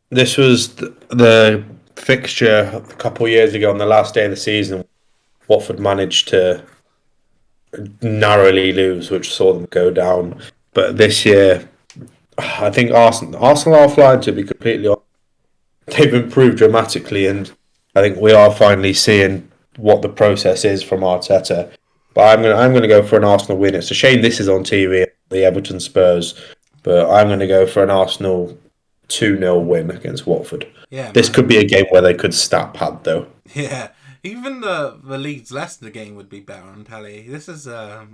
Speaker 3: this was the fixture a couple of years ago on the last day of the season. Watford managed to narrowly lose, which saw them go down. But this year, I think Arsenal are flying, to be completely honest. They've improved dramatically, and I think we are finally seeing what the process is from Arteta. But I'm gonna go for an Arsenal win. It's a shame this is on TV, the Everton Spurs, but I'm gonna go for an Arsenal 2-0 win against Watford.
Speaker 1: Yeah,
Speaker 3: this could be a game where they could stat pad though.
Speaker 1: Yeah. Even the Leeds Leicester game would be better on telly. This is I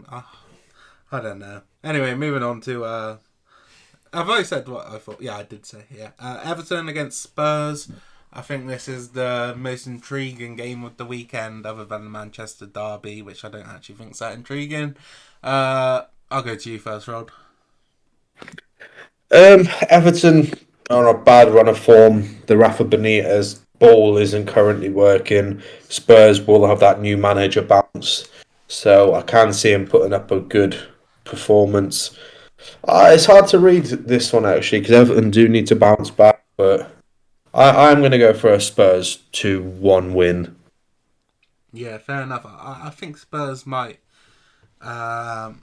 Speaker 1: don't know. Anyway, moving on to I've already said what I thought. Yeah, I did say. Yeah, Everton against Spurs. I think this is the most intriguing game of the weekend, other than the Manchester derby, which I don't actually think is that intriguing. I'll go to you first, Rod.
Speaker 3: Everton are on a bad run of form. The Rafa Benitez ball isn't currently working. Spurs will have that new manager bounce, so I can see him putting up a good performance. It's hard to read this one actually because Everton do need to bounce back, but I'm going to go for a Spurs 2-1 win.
Speaker 1: Yeah, fair enough. I think Spurs might. I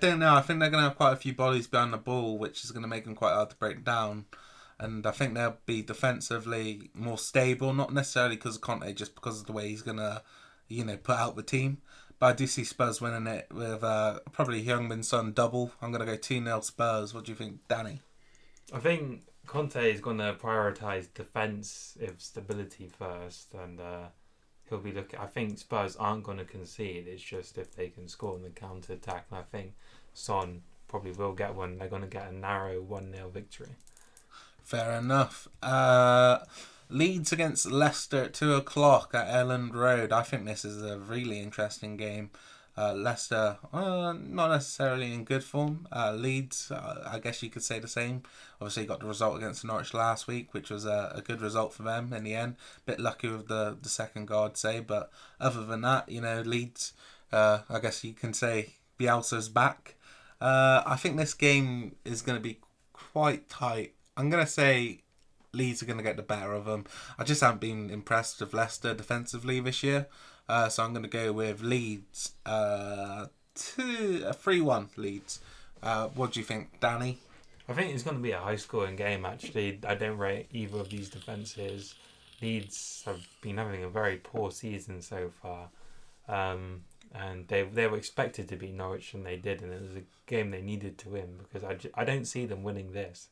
Speaker 1: don't know. I think they're going to have quite a few bodies behind the ball, which is going to make them quite hard to break down. And I think they'll be defensively more stable, not necessarily because of Conte, just because of the way he's going to, put out the team. But I do see Spurs winning it with probably Heung-min Son double. I'm going to go 2-0 Spurs. What do you think, Danny?
Speaker 2: I think Conte is going to prioritise defensive stability first, and he'll be looking. I think Spurs aren't going to concede. It's just if they can score in the counter attack, and I think Son probably will get one. They're going to get a narrow 1-0 victory.
Speaker 1: Fair enough. Leeds against Leicester at 2:00 at Elland Road. I think this is a really interesting game. Leicester, not necessarily in good form. Leeds, I guess you could say the same. Obviously, got the result against Norwich last week, which was a good result for them in the end. Bit lucky with the second goal, I'd say. But other than that, Leeds, I guess you can say Bielsa's back. I think this game is going to be quite tight. I'm going to say Leeds are going to get the better of them. I just haven't been impressed with Leicester defensively this year. So I'm going to go with Leeds. 3-1 Leeds. What do you think, Danny?
Speaker 2: I think it's going to be a high-scoring game, actually. I don't rate either of these defences. Leeds have been having a very poor season so far. And they were expected to beat Norwich, and they did. And it was a game they needed to win, because I don't see them winning this.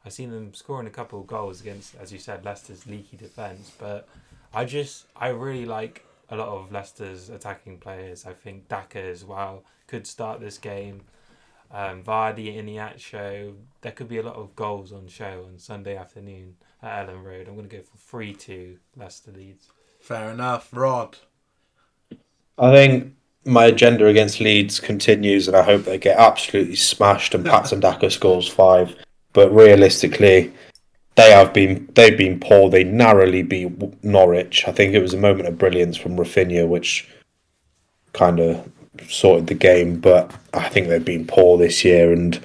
Speaker 2: I seen them scoring a couple of goals against, as you said, Leicester's leaky defence. But I really like a lot of Leicester's attacking players. I think Daka as well could start this game. Vardy, Iniacho. There could be a lot of goals on show on Sunday afternoon at Elland Road. I'm going to go for 3-2 Leicester Leeds.
Speaker 1: Fair enough. Rod?
Speaker 3: I think my agenda against Leeds continues, and I hope they get absolutely smashed and Patson Daka scores 5. But realistically, they've been poor. They narrowly beat Norwich. I think it was a moment of brilliance from Rafinha, which kind of sorted the game. But I think they've been poor this year, and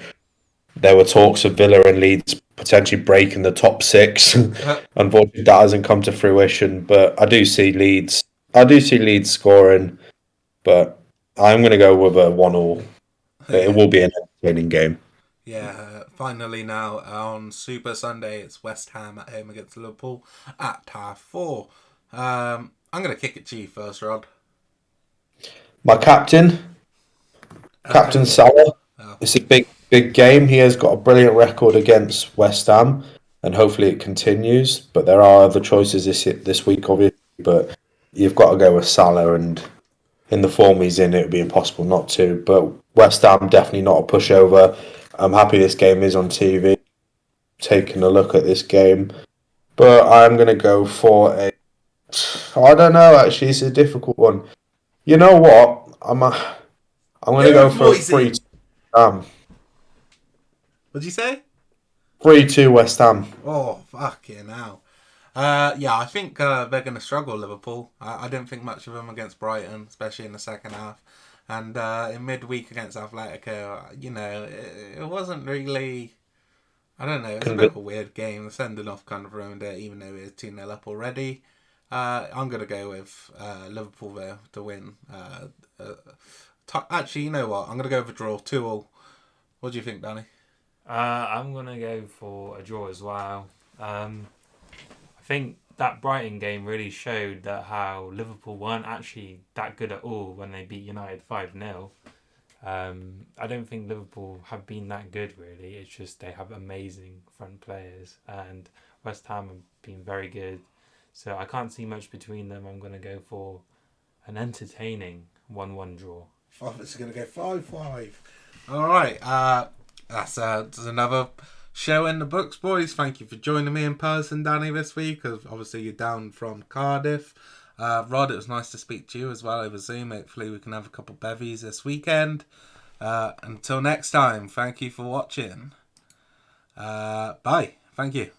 Speaker 3: there were talks of Villa and Leeds potentially breaking the top six.
Speaker 1: Uh,
Speaker 3: Unfortunately, that hasn't come to fruition. But I do see Leeds. I do see Leeds scoring, but I'm going to go with a 1-1. It
Speaker 1: yeah.
Speaker 3: will be an entertaining game.
Speaker 1: Yeah, finally now on Super Sunday, it's West Ham at home against Liverpool at half 4. I'm going to kick it to you first, Rod.
Speaker 3: My Captain
Speaker 1: Okay.
Speaker 3: Salah.
Speaker 1: Oh,
Speaker 3: It's a big game. He has got a brilliant record against West Ham, and hopefully it continues. But there are other choices this week, obviously. But you've got to go with Salah, and in the form he's in, it would be impossible not to. But West Ham definitely not a pushover. I'm happy this game is on TV. Taking a look at this game, but I'm going to go for a. I don't know. Actually, it's a difficult one. You know what? I'm going to
Speaker 1: go
Speaker 3: go
Speaker 1: with
Speaker 3: for a 3
Speaker 1: Moisey!
Speaker 3: Ham.
Speaker 1: What'd you say?
Speaker 3: 3-2 West Ham.
Speaker 1: Oh, fucking hell. Yeah, I think they're going to struggle, Liverpool. I didn't think much of them against Brighton, especially in the second half. And in midweek against Atletico, it wasn't really... I don't know, it was a bit of a weird game. The sending off kind of ruined it, even though it was 2-0 up already. I'm going to go with Liverpool there to win. Actually, you know what? I'm going to go with a draw, 2-2. What do you think, Danny?
Speaker 2: I'm going to go for a draw as well. I think that Brighton game really showed that how Liverpool weren't actually that good at all when they beat United 5-0. I don't think Liverpool have been that good, really. It's just they have amazing front players, and West Ham have been very good. So I can't see much between them. I'm going to go for an entertaining 1-1 draw.
Speaker 1: It's going to go 5-5. All right. That's another show in the books, boys. Thank you for joining me in person, Danny, this week, because obviously you're down from Cardiff. Rod, it was nice to speak to you as well over Zoom. Hopefully we can have a couple bevies this weekend. Until next time, thank you for watching. Bye. Thank you.